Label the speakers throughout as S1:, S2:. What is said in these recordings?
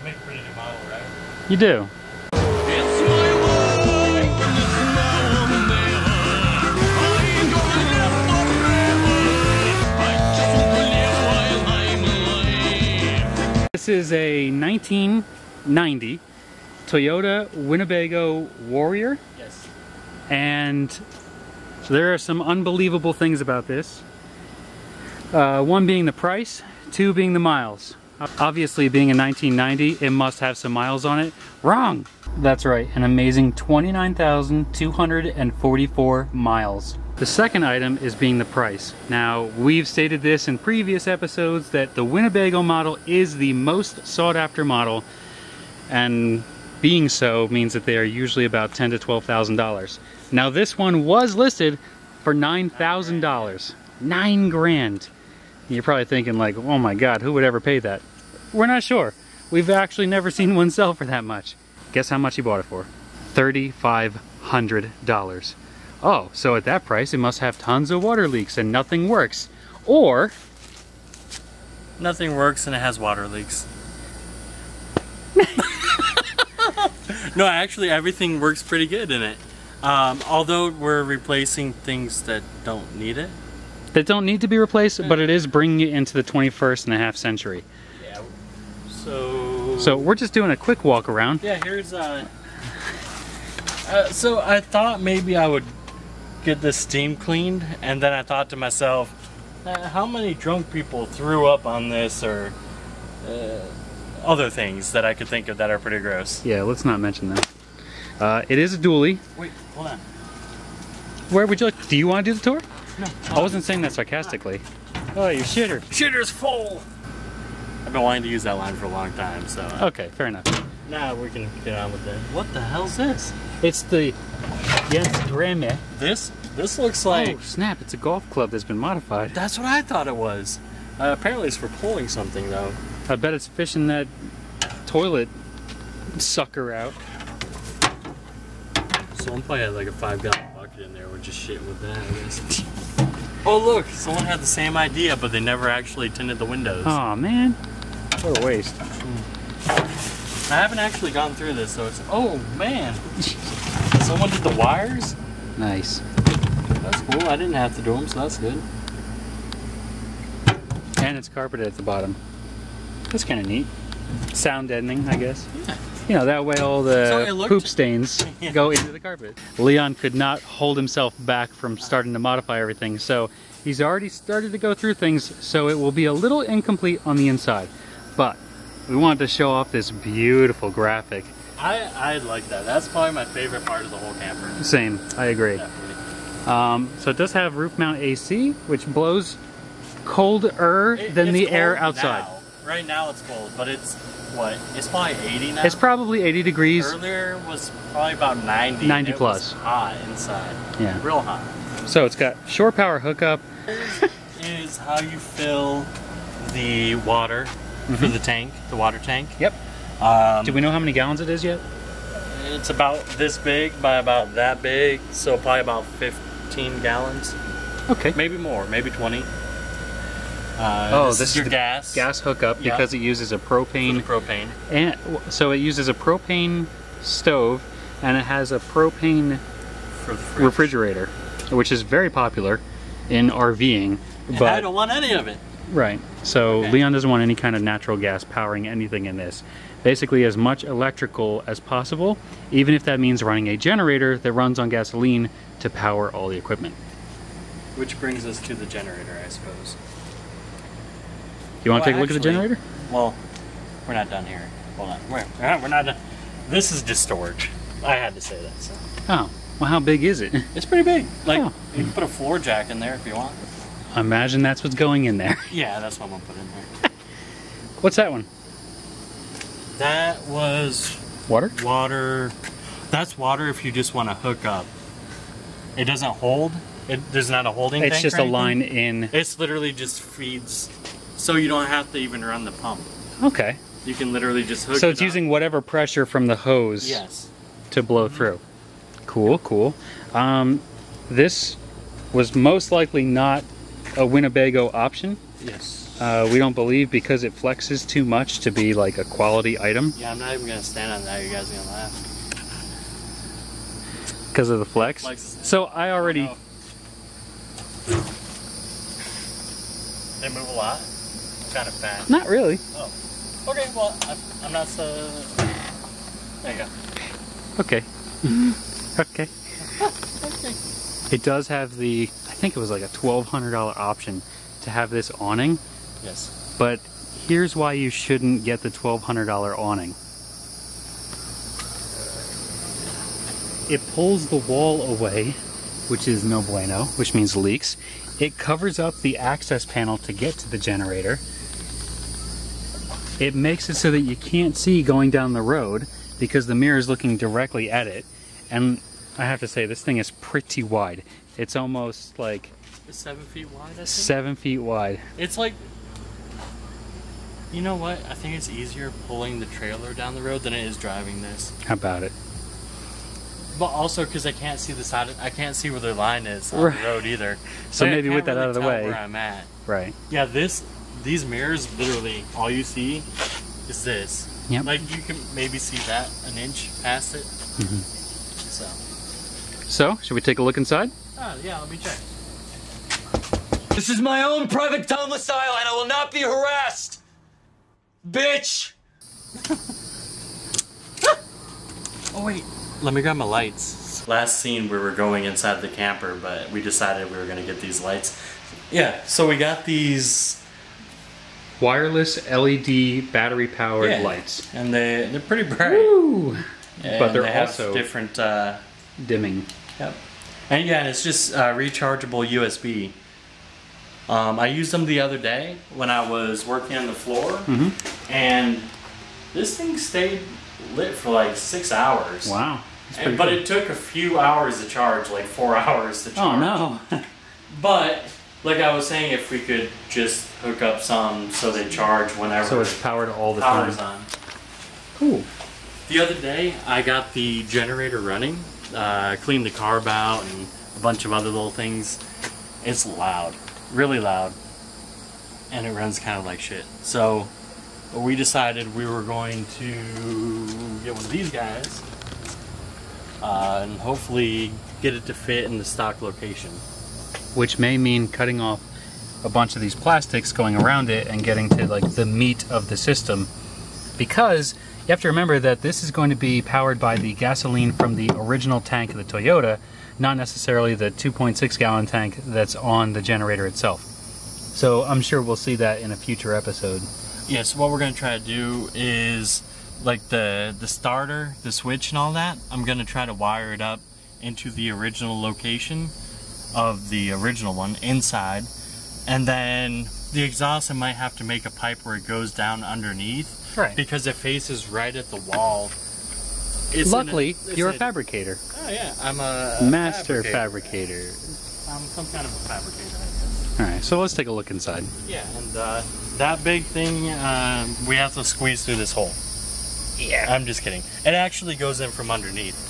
S1: Make a pretty new model, right?
S2: You do. This is a 1990 Toyota Winnebago Warrior.
S1: Yes.
S2: And there are some unbelievable things about this. One being the price, two being the miles. Obviously, being a 1990, it must have some miles on it. Wrong! That's right, an amazing 29,244 miles. The second item is being the price. Now, we've stated this in previous episodes that the Winnebago model is the most sought after model, and being so means that they are usually about $10,000 to $12,000. Now, this one was listed for $9,000. $9 grand. You're probably thinking like, oh my God, who would ever pay that? We're not sure. We've actually never seen one sell for that much. Guess how much he bought it for? $3,500. Oh, so at that price, it must have tons of water leaks and nothing works. Or...
S1: nothing works and it has water leaks. No, actually everything works pretty good in it. Although we're replacing things that don't need it.
S2: That don't need to be replaced, but it is bringing it into the 21st and a half century.
S1: Yeah.
S2: So we're just doing a quick walk around.
S1: Yeah, here's so I thought maybe I would get this steam cleaned, and then I thought to myself, how many drunk people threw up on this, or other things that I could think of that are pretty gross.
S2: Yeah, let's not mention that. It is a dually.
S1: Wait, hold on.
S2: Where would you like? Do you want to do the tour?
S1: No.
S2: I wasn't saying that sarcastically. Oh, you shitter.
S1: Shitter's full! I've been wanting to use that line for a long time, so...
S2: Okay, fair enough.
S1: Now we can get on with it. What the hell's this?
S2: It's the Jens Dreme.
S1: This looks like...
S2: Oh, snap, it's a golf club that's been modified.
S1: That's what I thought it was. Apparently it's for pulling something, though.
S2: I bet it's fishing that toilet sucker out.
S1: Someone probably had like a 5-gallon bucket in there. We're just shitting with that, I guess. Oh look, someone had the same idea, but they never actually tinted the windows.
S2: Aw, man. What a waste.
S1: I haven't actually gone through this, so it's... oh, man. Someone did the wires?
S2: Nice.
S1: That's cool. I didn't have to do them, so that's good.
S2: And it's carpeted at the bottom. That's kind of neat. Sound deadening, I guess.
S1: Yeah.
S2: You know, that way all the poop stains go into the carpet. Leon could not hold himself back from starting to modify everything, so he's already started to go through things, so it will be a little incomplete on the inside. But we wanted to show off this beautiful graphic.
S1: I like that. That's probably my favorite part of the whole camper.
S2: Same, I agree.
S1: Definitely.
S2: So it does have roof mount AC, which blows colder than the air outside.
S1: Now. Right now it's cold, but it's what? It's probably 80 now?
S2: It's probably 80 degrees.
S1: Earlier was probably about 90.
S2: 90
S1: it
S2: plus.
S1: Was hot inside.
S2: Yeah.
S1: Real hot.
S2: So it's got shore power hookup.
S1: Is how you fill the water for the tank, the water tank.
S2: Yep. Do we know how many gallons it is yet?
S1: It's about this big by about that big, so probably about 15 gallons.
S2: Okay.
S1: Maybe more, maybe 20. This is your gas
S2: hookup because it uses a propane.
S1: For the propane.
S2: And so it uses a propane stove, and it has a propane
S1: for the
S2: refrigerator, which is very popular in RVing. But
S1: I don't want any of it.
S2: Right. So
S1: Okay.
S2: Leon doesn't want any kind of natural gas powering anything in this. Basically as much electrical as possible, even if that means running a generator that runs on gasoline to power all the equipment.
S1: Which brings us to the generator, I suppose.
S2: You want to take a look at the generator?
S1: Well, we're not done here. Hold on. We're not done. This is just storage. I had to say that. So.
S2: Oh, well, how big is it?
S1: It's pretty big. Like,
S2: Oh.
S1: you can put a floor jack in there if you want.
S2: I imagine that's what's going in there.
S1: Yeah, that's what I'm going to put in there.
S2: What's that one?
S1: That was...
S2: Water?
S1: Water. That's water if you just want to hook up. It doesn't hold. There's not a holding tank.
S2: It's just a line in.
S1: It's literally just feeds, so you don't have to even run the pump.
S2: Okay.
S1: You can literally just hook it
S2: So it's
S1: up.
S2: using whatever pressure from the hose to blow through. Cool, cool. This was most likely not a Winnebago option.
S1: Yes.
S2: We don't believe because it flexes too much to be like a quality item.
S1: Yeah, I'm not even gonna stand on that. You guys are gonna laugh.
S2: Because of the flex? So I already...
S1: They move a lot? Kind of fast.
S2: Not really.
S1: Oh. Okay, well, I'm not so... There you go.
S2: Okay. Okay.
S1: Okay.
S2: It does have the, I think it was like a $1,200 option to have this awning.
S1: Yes.
S2: But here's why you shouldn't get the $1,200 awning. It pulls the wall away, which is no bueno, which means leaks. It covers up the access panel to get to the generator. It makes it so that you can't see going down the road because the mirror is looking directly at it. And I have to say, this thing is pretty wide. It's almost like...
S1: 7 feet wide, I think?
S2: 7 feet wide.
S1: It's like... You know what? I think it's easier pulling the trailer down the road than it is driving this.
S2: How about it?
S1: But also because I can't see the side, I can't see where the line is on the road either.
S2: So maybe with that out of the way.
S1: Where I'm at.
S2: Right.
S1: Yeah, these mirrors, literally, all you see is this.
S2: Yep.
S1: Like you can maybe see that an inch past it.
S2: Mm-hmm.
S1: So,
S2: should we take a look inside?
S1: Yeah, let me check.
S3: This is my own private domicile and I will not be harassed! Bitch!
S1: Oh wait, let me grab my lights. Last scene we were going inside the camper, but we decided we were gonna get these lights. Yeah, so we got these
S2: wireless LED battery powered lights.
S1: And they're pretty bright.
S2: Woo!
S1: Yeah,
S2: but they're
S1: they
S2: also
S1: have different
S2: dimming.
S1: Yep. And yeah, it's just rechargeable USB. I used them the other day when I was working on the floor, and this thing stayed lit for like 6 hours.
S2: Wow.
S1: But it took a few hours to charge, like 4 hours to charge.
S2: Oh no.
S1: But like I was saying, if we could just hook up some so they charge whenever.
S2: So it's powered all the
S1: power's
S2: time.
S1: on.
S2: Cool.
S1: The other day, I got the generator running, cleaned the carb out and a bunch of other little things. It's loud, really loud, and it runs kind of like shit. So we decided we were going to get one of these guys and hopefully get it to fit in the stock location.
S2: Which may mean cutting off a bunch of these plastics, going around it, and getting to like the meat of the system. Because you have to remember that this is going to be powered by the gasoline from the original tank of the Toyota, not necessarily the 2.6 gallon tank that's on the generator itself. So I'm sure we'll see that in a future episode.
S1: Yeah, so what we're going to try to do is, like the starter, the switch and all that, I'm going to try to wire it up into the original location of the original one inside. And then the exhaust, I might have to make a pipe where it goes down underneath.
S2: Right.
S1: Because it faces right at the wall.
S2: Luckily, you're a fabricator.
S1: Oh yeah, I'm a
S2: master fabricator.
S1: I'm some kind of a fabricator, I guess.
S2: Alright, so let's take a look inside.
S1: Yeah, and that big thing, we have to squeeze through this hole. Yeah. I'm just kidding. It actually goes in from underneath.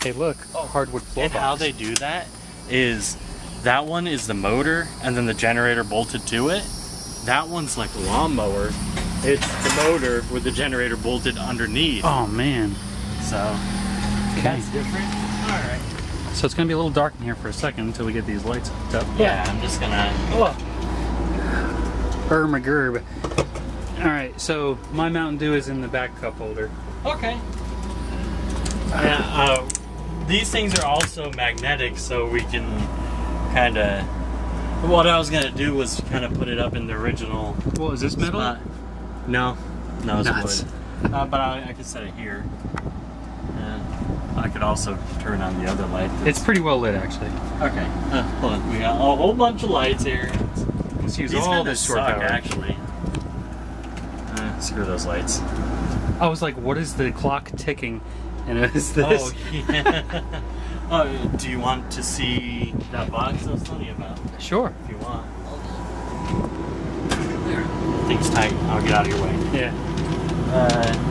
S2: Hey look, hardwood floor
S1: And
S2: box.
S1: how they do that is, that one is the motor, and then the generator bolted to it. That one's like a lawnmower. It's the motor with the generator bolted underneath.
S2: Oh man.
S1: So, that's different. Alright.
S2: So it's going to be a little dark in here for a second until we get these lights hooked up.
S1: Yeah, I'm just gonna...
S2: McGurb. Alright, so my Mountain Dew is in the back cup holder.
S1: Okay. Yeah, these things are also magnetic, so we can kind of... What I was going to do was kind of put it up in the original...
S2: Well, is this metal?
S1: spot. No, it's
S2: Nuts.
S1: wood. But I could set it here. I could also turn on the other light.
S2: It's pretty well lit, actually.
S1: Okay. Hold on. We got a whole bunch of lights here.
S2: Let's use
S1: These
S2: all
S1: kinda
S2: this short
S1: suck,
S2: power.
S1: actually. Screw those lights.
S2: I was like, what is the clock ticking? And it was this.
S1: Oh, yeah. Do you want to see that box I was telling you about?
S2: Sure.
S1: If you want. There. I think it's tight. I'll get out of your way.
S2: Yeah.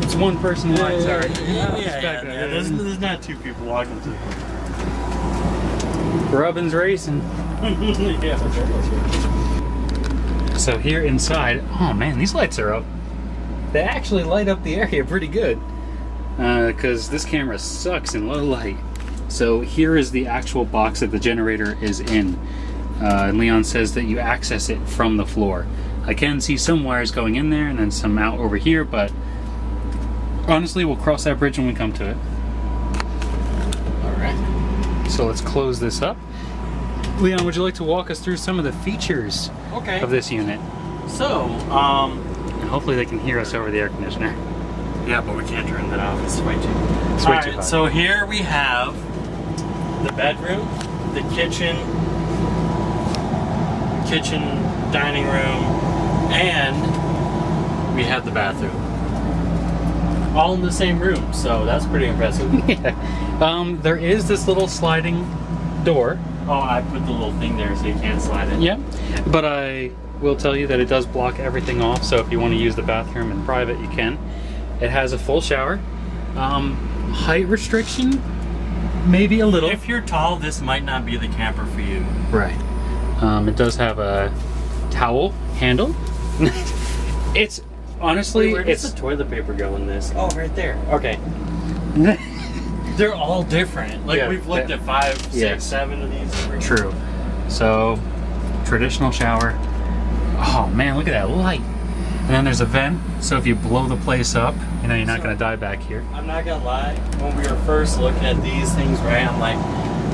S2: It's one person wide, sorry.
S1: There's not two people walking through.
S2: Rubbin's racing.
S1: Yeah.
S2: So here inside, oh man, these lights are up. They actually light up the area pretty good. Because this camera sucks in low light. So here is the actual box that the generator is in. Leon says that you access it from the floor. I can see some wires going in there and then some out over here, but honestly, we'll cross that bridge when we come to it.
S1: Alright.
S2: So let's close this up. Leon, would you like to walk us through some of the features of this unit?
S1: So,
S2: And hopefully they can hear us over the air conditioner.
S1: yeah, but we can't turn that off. It's way too hot. So here we have the bedroom, the kitchen, dining room, and we have the bathroom. All in the same room, so that's pretty impressive.
S2: Yeah. There is this little sliding door.
S1: Oh, I put the little thing there so you can't slide it.
S2: Yeah, but I will tell you that it does block everything off, so if you want to use the bathroom in private, you can. It has a full shower. Height restriction, maybe a little.
S1: If you're tall, this might not be the camper for you.
S2: Right. It does have a towel handle. It's honestly,
S1: Wait, where does the toilet paper go in this? Oh, right there. Okay. They're all different. Like,
S2: yeah,
S1: we've looked at 5, 6, 7 of these.
S2: True. So, traditional shower. Oh man, look at that light. And then there's a vent, so if you blow the place up, you know you're not going to die back here.
S1: I'm not gonna lie, when we were first looking at these things, right, I'm like,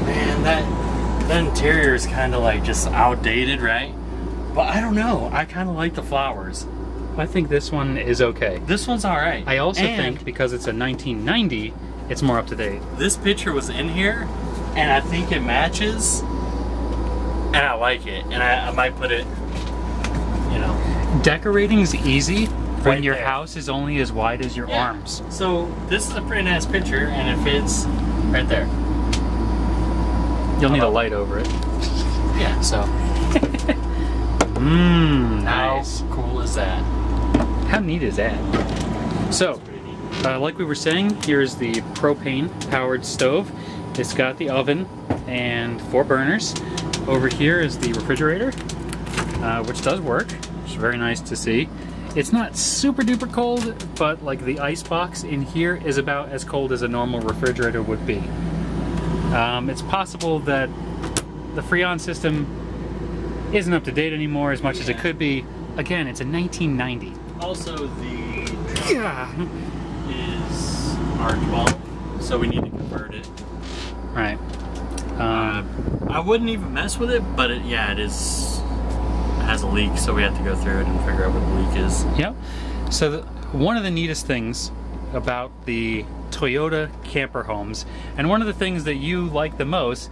S1: man, that interior is kind of like just outdated, right? But I don't know, I kind of like the flowers.
S2: I think this one is okay.
S1: This one's alright.
S2: I also think because it's a 1990, it's more up to date.
S1: This picture was in here, and I think it matches, and I like it, and I might put it, you know.
S2: Decorating's easy when
S1: Right
S2: your
S1: there.
S2: house is only as wide as your arms.
S1: So this is a pretty nice picture, and it fits right there.
S2: You'll need a light over it.
S1: Yeah, so.
S2: Nice.
S1: How cool is that?
S2: How neat is that? So,
S1: Pretty neat.
S2: like we were saying, here's the propane-powered stove. It's got the oven and 4 burners. Over here is the refrigerator, which does work. It's very nice to see. It's not super duper cold, but like the ice box in here is about as cold as a normal refrigerator would be. It's possible that the Freon system isn't up to date anymore as much as it could be. Again, it's a 1990.
S1: Also, the truck is R12, so we need to convert it.
S2: Right.
S1: I wouldn't even mess with it, but it is. It has a leak, so we have to go through it and figure out what the leak is.
S2: Yep. So one of the neatest things about the Toyota camper homes, and one of the things that you like the most,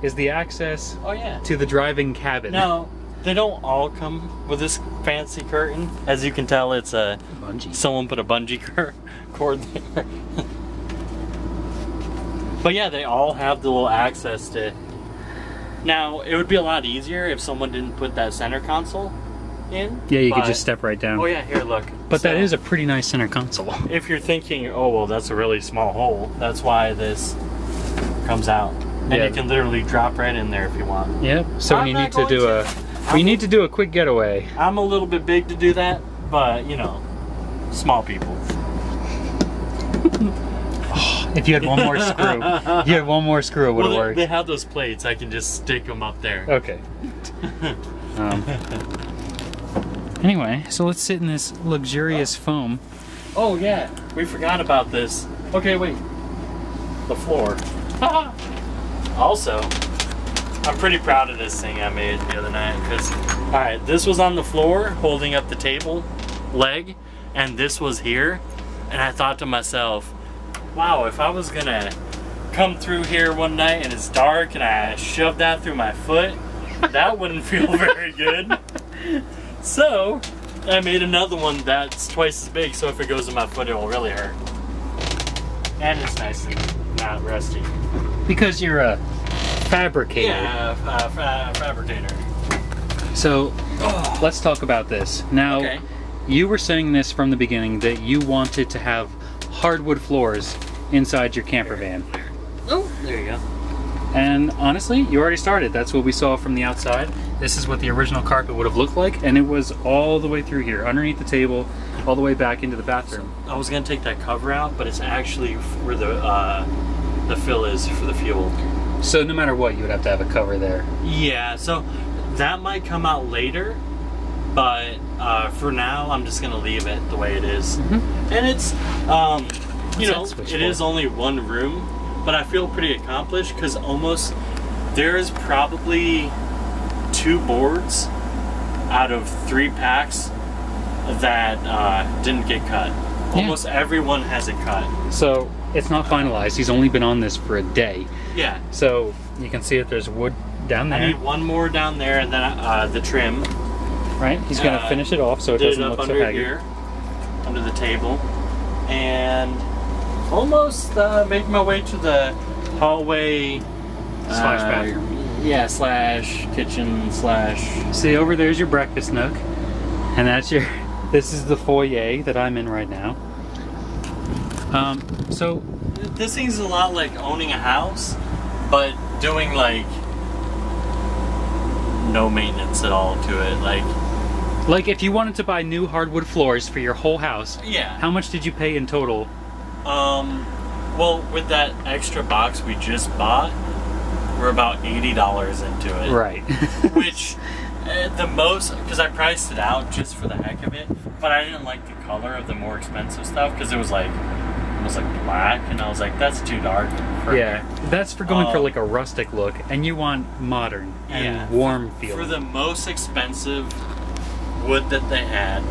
S2: is the access to the driving cabin.
S1: Now, they don't all come with this fancy curtain. As you can tell, it's a
S2: bungee.
S1: Someone put a bungee cord there. But yeah, they all have the little access to. Now, it would be a lot easier if someone didn't put that center console in.
S2: Yeah, you could just step right down.
S1: Oh yeah, here, look.
S2: But that
S1: So,
S2: is a pretty nice center console.
S1: if you're thinking, oh well, that's a really small hole, that's why this comes out. And
S2: Yeah.
S1: you can literally drop right in there if you want.
S2: Yep. So when
S1: I'm
S2: you
S1: not
S2: need to
S1: going
S2: do
S1: to.
S2: when you need to do a quick getaway.
S1: I'm a little bit big to do that, but you know, small people.
S2: If you had one more screw, it would have worked.
S1: They have those plates. I can just stick them up there.
S2: Okay. Anyway, so let's sit in this luxurious foam.
S1: Oh yeah, we forgot about this. Okay, wait. The floor. Also, I'm pretty proud of this thing I made the other night because, all right, this was on the floor holding up the table leg, and this was here, and I thought to myself, wow, if I was gonna come through here one night and it's dark and I shove that through my foot, that wouldn't feel very good. So I made another one that's twice as big, so if it goes in my foot, it will really hurt. And it's nice and not rusty.
S2: Because you're a fabricator.
S1: Yeah, fabricator.
S2: So let's talk about this. Now,
S1: Okay.
S2: you were saying this from the beginning that you wanted to have hardwood floors inside your camper van.
S1: Oh, there you go.
S2: And honestly, you already started. That's what we saw from the outside. This is what the original carpet would have looked like, and it was all the way through here, underneath the table, all the way back into the bathroom.
S1: I was gonna take that cover out, but it's actually where the fill is for the fuel.
S2: So no matter what, you would have to have a cover there.
S1: Yeah, so that might come out later, but for now, I'm just gonna leave it the way it is. And it's, you know, it is only one room, but I feel pretty accomplished because almost there's probably 2 boards out of 3 packs that didn't get cut. Almost everyone has it cut.
S2: So it's not finalized. He's only been on this for a day.
S1: Yeah.
S2: So you can see that there's wood down there.
S1: I need one more down there, and then the trim.
S2: Right. He's gonna finish it off so it doesn't look so haggard.
S1: Here, under the table, and almost make my way to the hallway
S2: slash bathroom.
S1: Yeah, slash kitchen slash.
S2: See, over there's your breakfast nook, and that's your. This is the foyer that I'm in right now. So
S1: this thing's a lot like owning a house, but doing like no maintenance at all to it. Like
S2: if you wanted to buy new hardwood floors for your whole house, how much did you pay in total?
S1: Well, with that extra box we just bought, we're about $80 into it.
S2: Right.
S1: Which, the most, because I priced it out just for the heck of it, but I didn't like the color of the more expensive stuff because it was like black, and I was like, that's too dark.
S2: That's for going for like a rustic look, and you want modern and warm feeling.
S1: For the most expensive wood that they had,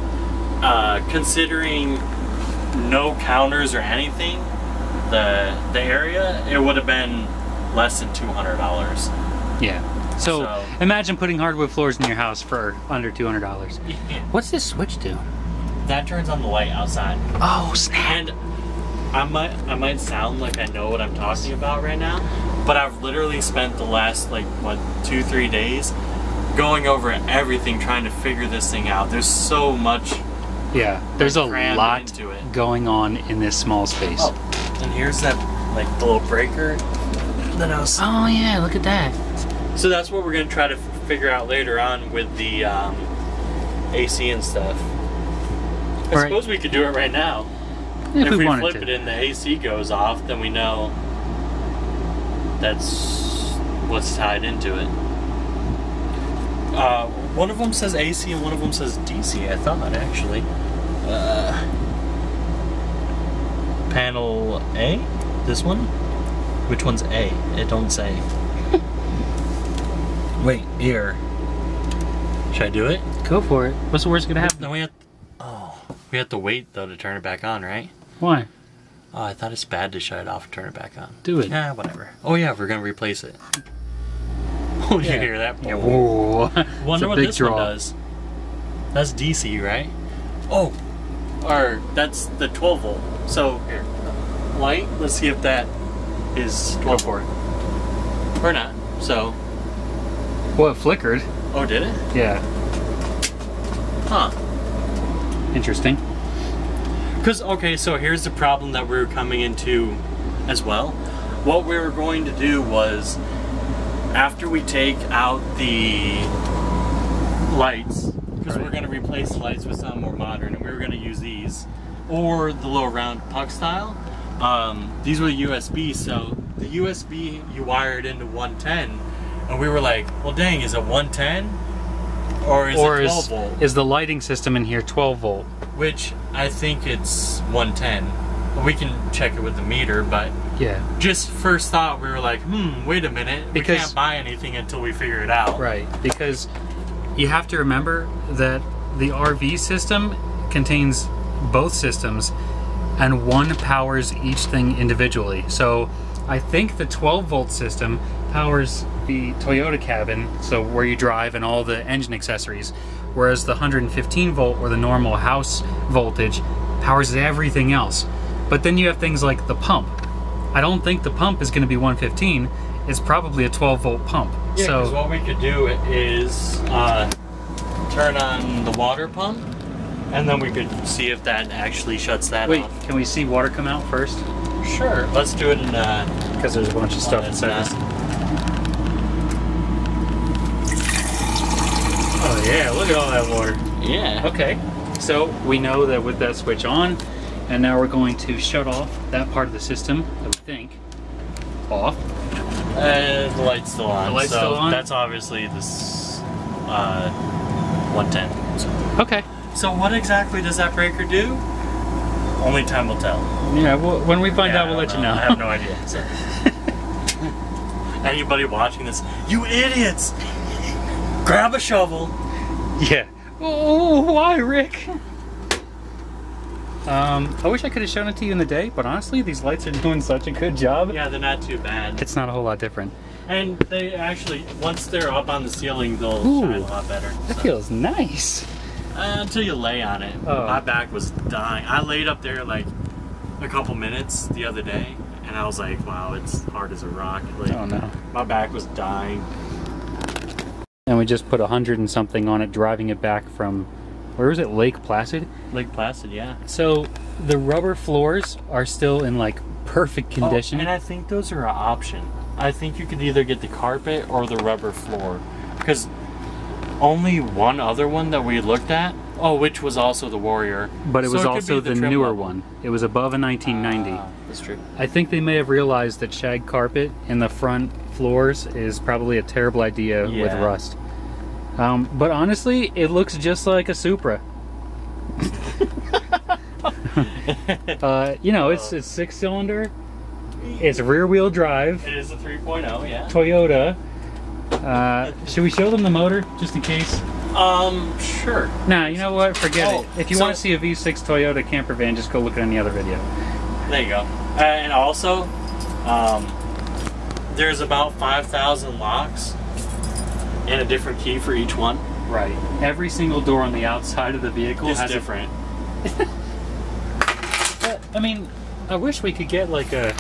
S1: considering no counters or anything, the area, it would have been less than $200.
S2: Yeah. So imagine putting hardwood floors in your house for under $200.
S1: Yeah.
S2: What's this switch do?
S1: That turns on the light outside.
S2: Oh snap!
S1: And I might sound like I know what I'm talking about right now, but I've literally spent the last 2-3 days going over everything, trying to figure this thing out. There's so much.
S2: Yeah, there's a lot
S1: into it
S2: going on in this small space.
S1: Oh, and here's that the little breaker that I was.
S2: Oh yeah, look at that.
S1: So that's what we're gonna try to figure out later on with the AC and stuff. I suppose we could do it right now.
S2: If we
S1: flip it and the AC goes off, then we know that's what's tied into it. One of them says AC and one of them says DC, I thought, actually. Panel A? This one? Which one's A? It don't say. Wait, here. Should I do it?
S2: Go for it. What's the worst gonna happen?
S1: No, we have to wait, though, to turn it back on, right?
S2: Why?
S1: Oh, I thought it's bad to shut it off and turn it back on.
S2: Do it.
S1: Yeah, whatever. Oh yeah, we're gonna replace it. Oh, you hear that?
S2: Yeah. Whoa.
S1: Wonder what this one does. That's DC, right? Oh, or that's the 12 volt. So here, light. Let's see if that is 12 volt or not. So.
S2: Well, it flickered.
S1: Oh, did it?
S2: Yeah.
S1: Huh.
S2: Interesting.
S1: Because, okay, so here's the problem that we were coming into as well. What we were going to do was, after we take out the lights, because we're going to replace the lights with something more modern, and we were going to use these, or the little round puck style. These were USB, so the USB you wired into 110, and we were like, well dang, is it 110? Or is it 12 volt?
S2: Is the lighting system in here 12 volt?
S1: Which I think it's 110. We can check it with the meter, but
S2: yeah.
S1: Just first thought, we were like, wait a minute, we can't buy anything until we figure it out.
S2: Right, because you have to remember that the RV system contains both systems and one powers each thing individually. So I think the 12 volt system powers the Toyota cabin, so where you drive and all the engine accessories, whereas the 115 volt or the normal house voltage powers everything else. But then you have things like the pump. I don't think the pump is going to be 115. It's probably a 12 volt pump.
S1: Yeah,
S2: so
S1: because what we could do is turn on the water pump, and then we could see if that actually shuts that off.
S2: Wait, can we see water come out first?
S1: Sure, let's do it in
S2: because there's a bunch of stuff inside this. Yeah, look at all that water.
S1: Yeah.
S2: Okay, so we know that with that switch on, and now we're going to shut off that part of the system that we think off.
S1: The light's still on.
S2: The light's
S1: so
S2: still on?
S1: That's obviously this 110. So.
S2: Okay.
S1: So what exactly does that breaker do? Only time will tell.
S2: Yeah, well, when we find out, we'll let you know.
S1: I have no idea. So. Anybody watching this, you idiots! Grab a shovel.
S2: Yeah. Oh, why, Rick? I wish I could have shown it to you in the day, but honestly, these lights are doing such a good job.
S1: Yeah, they're not too bad.
S2: It's not a whole lot different.
S1: And they actually, once they're up on the ceiling, they'll shine a lot better.
S2: That feels nice.
S1: Until you lay on it.
S2: Oh.
S1: My back was dying. I laid up there like a couple minutes the other day, and I was like, wow, it's hard as a rock. Like,
S2: Oh no.
S1: my back was dying.
S2: And we just put 100 and something on it, driving it back from, where was it, Lake Placid?
S1: Lake Placid, yeah.
S2: So the rubber floors are still in like perfect condition.
S1: Oh, and I think those are an option. I think you could either get the carpet or the rubber floor. Because only one other one that we looked at, which was also the Warrior.
S2: But it was
S1: could
S2: also
S1: be
S2: the
S1: trim
S2: newer
S1: level.
S2: one. It was above a 1990.
S1: That's true.
S2: I think they may have realized that shag carpet in the front floors is probably a terrible idea with
S1: Yeah.
S2: rust. But honestly, it looks just like a Supra. You know, it's 6-cylinder. It's rear-wheel drive.
S1: It is a 3.0, yeah.
S2: Toyota. Should we show them the motor just in case?
S1: Sure.
S2: Nah, you know what? Forget
S1: Oh,
S2: it. If you
S1: so-
S2: want to see a V6 Toyota camper van, just go look at any other video.
S1: There you go. And also, there's about 5,000 locks and a different key for each one.
S2: Right. Every single door on the outside of the vehicle
S1: It's
S2: has
S1: different.
S2: I mean, I wish we could get like a...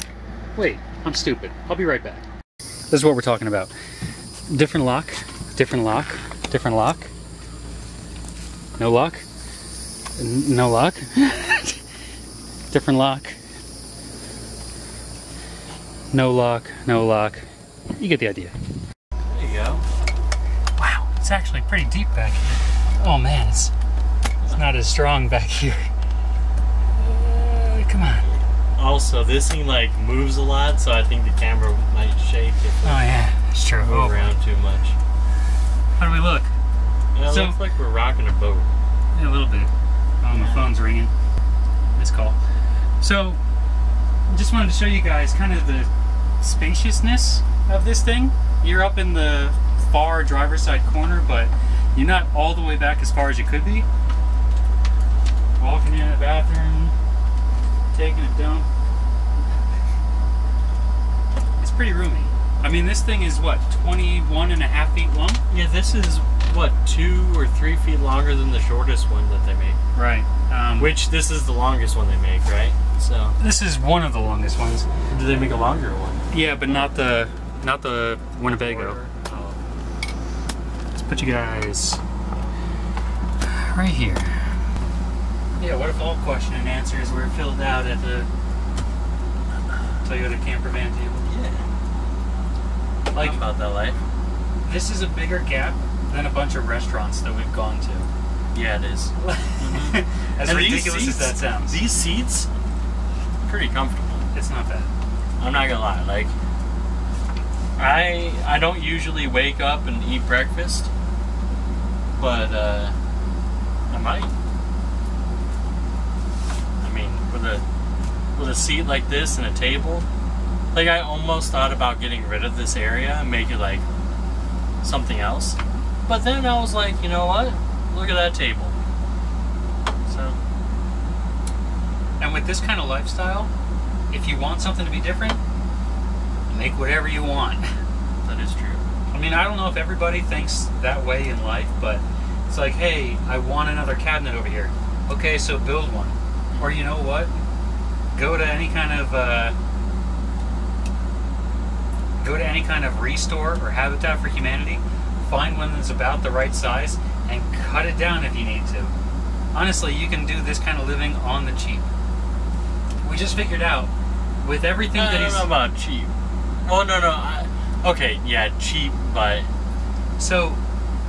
S2: Wait, I'm stupid. I'll be right back. This is what we're talking about. Different lock, different lock, different lock. No lock. No lock. Different lock. No lock, no lock. You get the idea.
S1: There you go.
S2: Wow, it's actually pretty deep back here. Oh man, it's not as strong back here. Come on.
S1: Also, this thing like moves a lot, so I think the camera might shake if
S2: Oh yeah, that's true.
S1: we move around too much.
S2: How do we look?
S1: Yeah, it
S2: So-
S1: looks like we're rocking a boat.
S2: Yeah, a little bit. Oh, my phone's ringing. Missed call. So, just wanted to show you guys kind of the spaciousness of this thing. You're up in the far driver's side corner, but you're not all the way back as far as you could be. Walking in the bathroom, taking a dump. It's pretty roomy. I mean, this thing is what, 21.5 feet long?
S1: Yeah, this is what, 2 or 3 feet longer than the shortest one that they make.
S2: Right.
S1: Which this is the longest one they make, right? So
S2: This is one of the longest ones.
S1: do they make a longer one?
S2: Yeah, but not the Winnebago.
S1: Oh.
S2: Let's put you guys right here. Yeah, what if all question and answers were filled out at the Toyota camper van table?
S1: Yeah.
S2: Like,
S1: How about that life?
S2: this is a bigger gap than a bunch of restaurants that we've gone to.
S1: Yeah, it is.
S2: As
S1: And these
S2: ridiculous as
S1: seats-
S2: that sounds.
S1: These seats, pretty comfortable.
S2: It's not bad.
S1: I'm not gonna lie, like I don't usually wake up and eat breakfast, but I might. I mean, with a seat like this and a table, like I almost thought about getting rid of this area and make it like something else. But then I was like, you know what? Look at that table. So
S2: And with this kind of lifestyle, if you want something to be different, make whatever you want.
S1: that is true.
S2: I mean, I don't know if everybody thinks that way in life, but it's like, hey, I want another cabinet over here. Okay, so build one. Or you know what? Go to any kind of restore or Habitat for Humanity, find one that's about the right size, and cut it down if you need to. Honestly, you can do this kind of living on the cheap. We just figured out with everything
S1: I
S2: that
S1: don't
S2: he's...
S1: know about cheap. Oh no. Okay, yeah, cheap, but
S2: So,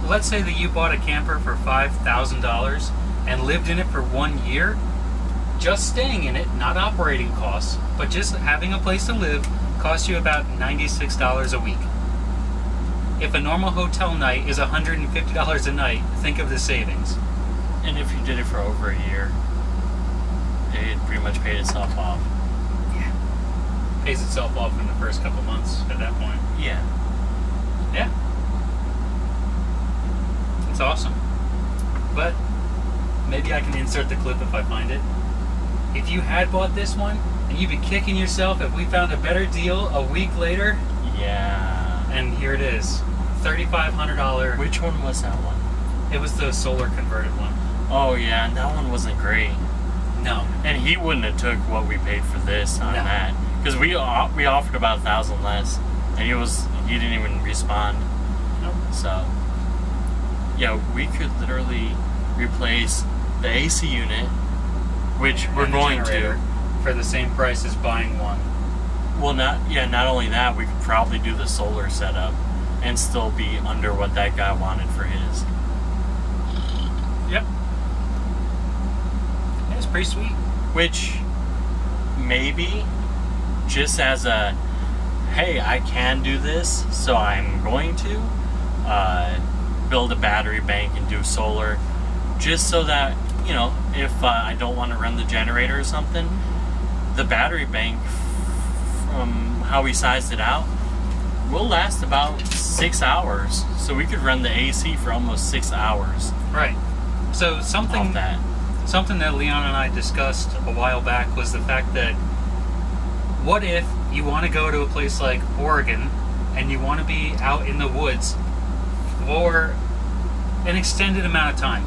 S2: let's say that you bought a camper for $5,000 and lived in it for 1 year. Just staying in it, not operating costs, but just having a place to live, costs you about $96 a week. If a normal hotel night is $150 a night, think of the savings.
S1: And if you did it for over a year, it pretty much paid itself off.
S2: Yeah. Pays itself off in the first couple months at that point.
S1: Yeah.
S2: Yeah. It's awesome. But maybe I can insert the clip if I find it. If you had bought this one, and you'd be kicking yourself if we found a better deal a week later.
S1: Yeah.
S2: And here it is. $3,500.
S1: Which one was that one?
S2: It was the solar converted one.
S1: Oh yeah, and that one wasn't great.
S2: No.
S1: And he wouldn't have took what we paid for this on that. Because we offered about $1,000 less. And he didn't even respond.
S2: Nope.
S1: So, yeah, we could literally replace the AC unit, which we're going to,
S2: for the same price as buying one.
S1: Well, not only that, we could probably do the solar setup and still be under what that guy wanted for his.
S2: Yep. Yeah, it's pretty sweet.
S1: Which, maybe, just as a, hey, I can do this, so I'm going to build a battery bank and do solar, just so that, you know, if I don't want to run the generator or something, the battery bank, from how we sized it out, will last about 6 hours. So we could run the AC for almost 6 hours.
S2: Right. So something that Leon and I discussed a while back was the fact that, what if you want to go to a place like Oregon and you want to be out in the woods for an extended amount of time?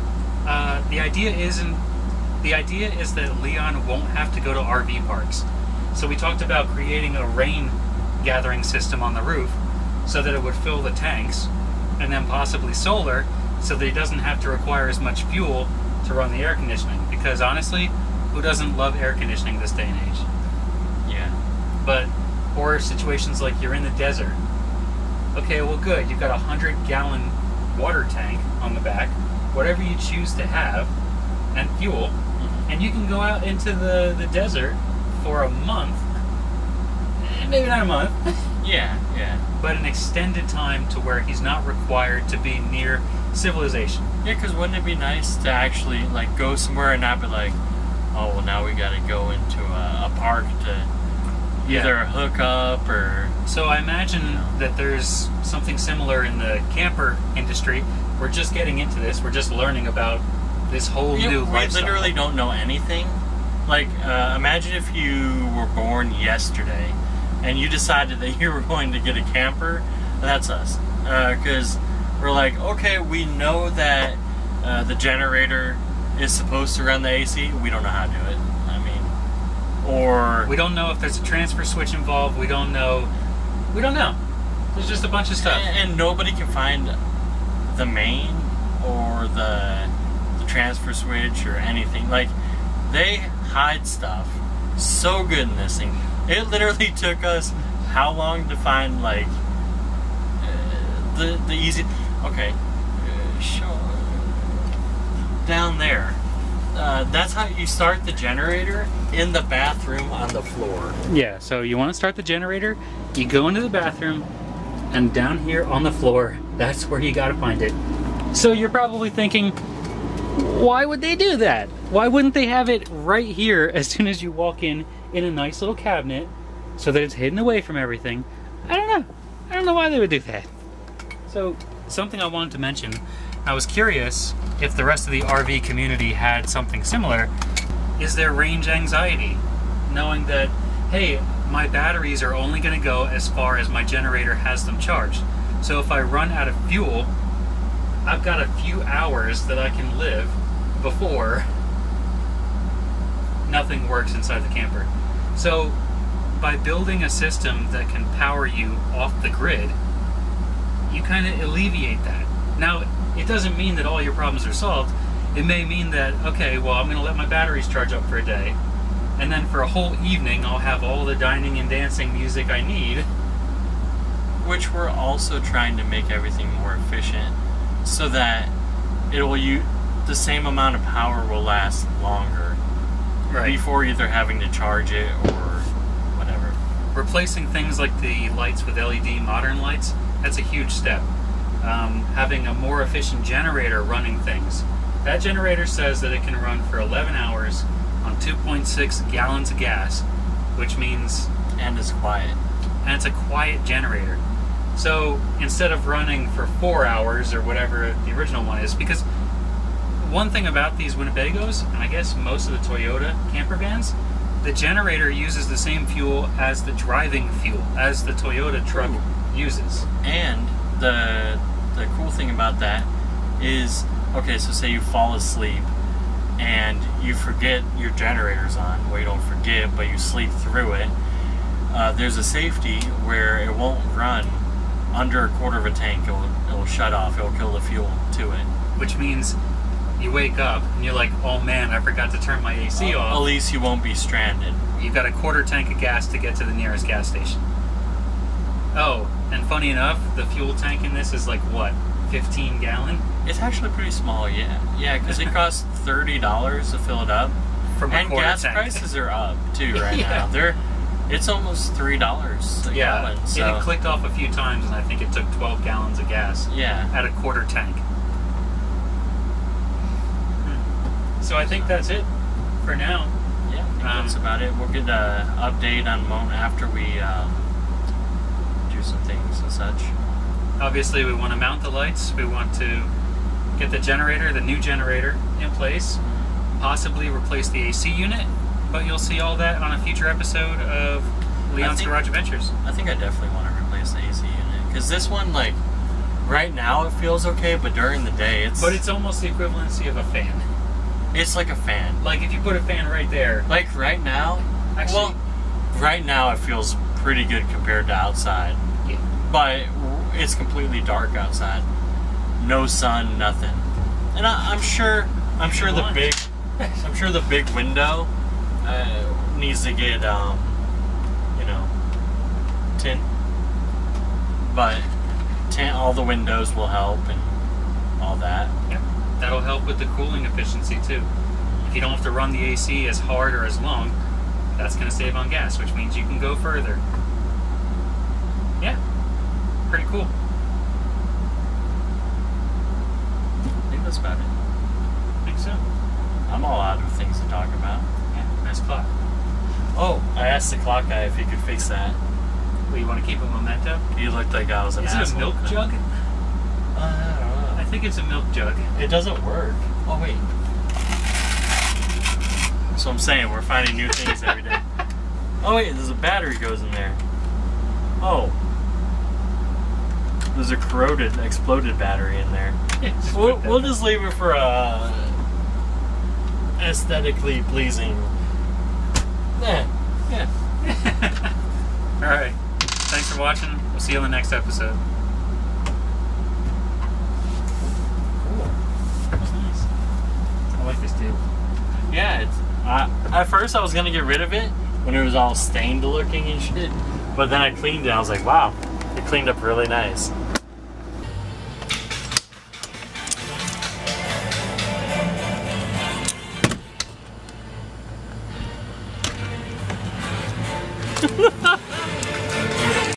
S2: The idea is that Leon won't have to go to RV parks. So we talked about creating a rain gathering system on the roof so that it would fill the tanks, and then possibly solar so that he doesn't have to require as much fuel to run the air conditioning. Because honestly, who doesn't love air conditioning this day and age?
S1: Yeah.
S2: But, or situations like you're in the desert. Okay, well good, you've got a 100-gallon water tank on the back, whatever you choose to have, and fuel, and you can go out into the desert for a month, maybe not a month,
S1: yeah,
S2: but an extended time to where he's not required to be near civilization.
S1: Yeah, because wouldn't it be nice to actually like go somewhere and not be like, oh, well, now we got to go into a park to either hook up or...
S2: So I imagine that there's something similar in the camper industry. We're just getting into this. We're just learning about this whole new lifestyle.
S1: We literally don't know anything. Like, imagine if you were born yesterday and you decided that you were going to get a camper. That's us. Because we're like, okay, we know that the generator is supposed to run the AC. We don't know how to do it. I mean, or...
S2: We don't know if there's a transfer switch involved. We don't know. There's just a bunch of stuff.
S1: And nobody can find the main or the transfer switch or anything. Like, they hide stuff so good in this thing. It literally took us how long to find, like, the easy... Okay. Down there. That's how you start the generator, in the bathroom on the floor.
S2: Yeah, so you want to start the generator, you go into the bathroom, and down here on the floor, that's where you gotta find it. So you're probably thinking, why would they do that? Why wouldn't they have it right here as soon as you walk in a nice little cabinet so that it's hidden away from everything? I don't know. I don't know why they would do that. So, something I wanted to mention, I was curious if the rest of the RV community had something similar, is their range anxiety. Knowing that, hey, my batteries are only going to go as far as my generator has them charged. So if I run out of fuel, I've got a few hours that I can live before nothing works inside the camper. So by building a system that can power you off the grid, you kind of alleviate that. Now, it doesn't mean that all your problems are solved. It may mean that, okay, well, I'm going to let my batteries charge up for a day, and then for a whole evening, I'll have all the dining and dancing music I need.
S1: Which we're also trying to make everything more efficient. so that the same amount of power will last longer.
S2: Right.
S1: Before either having to charge it or whatever.
S2: Replacing things like the lights with LED modern lights, that's a huge step. Having a more efficient generator running things. That generator says that it can run for 11 hours on 2.6 gallons of gas, which means...
S1: And it's quiet.
S2: And it's a quiet generator. So instead of running for 4 hours or whatever the original one is, because one thing about these Winnebagos, and I guess most of the Toyota camper vans, the generator uses the same fuel as the driving fuel, as the Toyota truck uses.
S1: And the cool thing about that is, okay, so say you fall asleep and you forget your generator's on. Well, you don't forget, but you sleep through it. There's a safety where it won't run under a quarter of a tank. It'll shut off. It'll kill the fuel to it.
S2: Which means you wake up and you're like, oh man, I forgot to turn my AC off.
S1: At least you won't be stranded.
S2: You've got a quarter tank of gas to get to the nearest gas station. Oh, and funny enough, the fuel tank in this is like, what, 15 gallon?
S1: It's actually pretty small, yeah. Yeah, because it costs $30 to fill it up.
S2: From a quarter
S1: gas
S2: tank.
S1: prices are up, too, right
S2: Yeah.
S1: now. It's almost $3 a gallon. So.
S2: It had clicked off a few times, and I think it took 12 gallons of gas.
S1: Yeah.
S2: At a quarter tank. So I think that's it for now.
S1: Yeah, I think that's about it. We'll get an update on Mount after we do some things and such.
S2: Obviously, we want to mount the lights. We want to get the generator, the new generator, in place. Possibly replace the AC unit. But you'll see all that on a future episode of Leon's Garage Adventures.
S1: I think I definitely want to replace the AC unit. Because this one, like, right now it feels okay, but during the day it's...
S2: But it's almost the equivalency of a fan.
S1: It's like a fan.
S2: Like if you put a fan right there.
S1: Like right now...
S2: Actually...
S1: Well, right now it feels pretty good compared to outside.
S2: Yeah.
S1: But it's completely dark outside. No sun, nothing. And I'm sure the big window needs to get tint, but all the windows will help and all that.
S2: Yeah, that'll help with the cooling efficiency too. If you don't have to run the AC as hard or as long, that's going to save on gas, which means you can go further. Yeah, pretty cool.
S1: I think that's about it.
S2: I think so.
S1: I'm all out of things to talk about.
S2: Yeah, nice clock.
S1: Oh, I asked the clock guy if he could fix that.
S2: Well, you want to keep a memento?
S1: He looked like I was an asshole.
S2: Is it a milk jug?
S1: I don't know.
S2: I think it's a milk jug.
S1: It doesn't work. Oh, wait. So I'm saying we're finding new things every day. Oh, wait, there's a battery goes in there. Oh. There's a corroded, exploded battery in there. We'll just leave it for aesthetically pleasing. Yeah.
S2: Alright. Thanks for watching. We'll see you on the next episode.
S1: Cool.
S2: That was nice. I like this too.
S1: Yeah, it's. At first, I was gonna get rid of it when it was all stained looking and shit, but then I cleaned it. I was like, wow, it cleaned up really nice.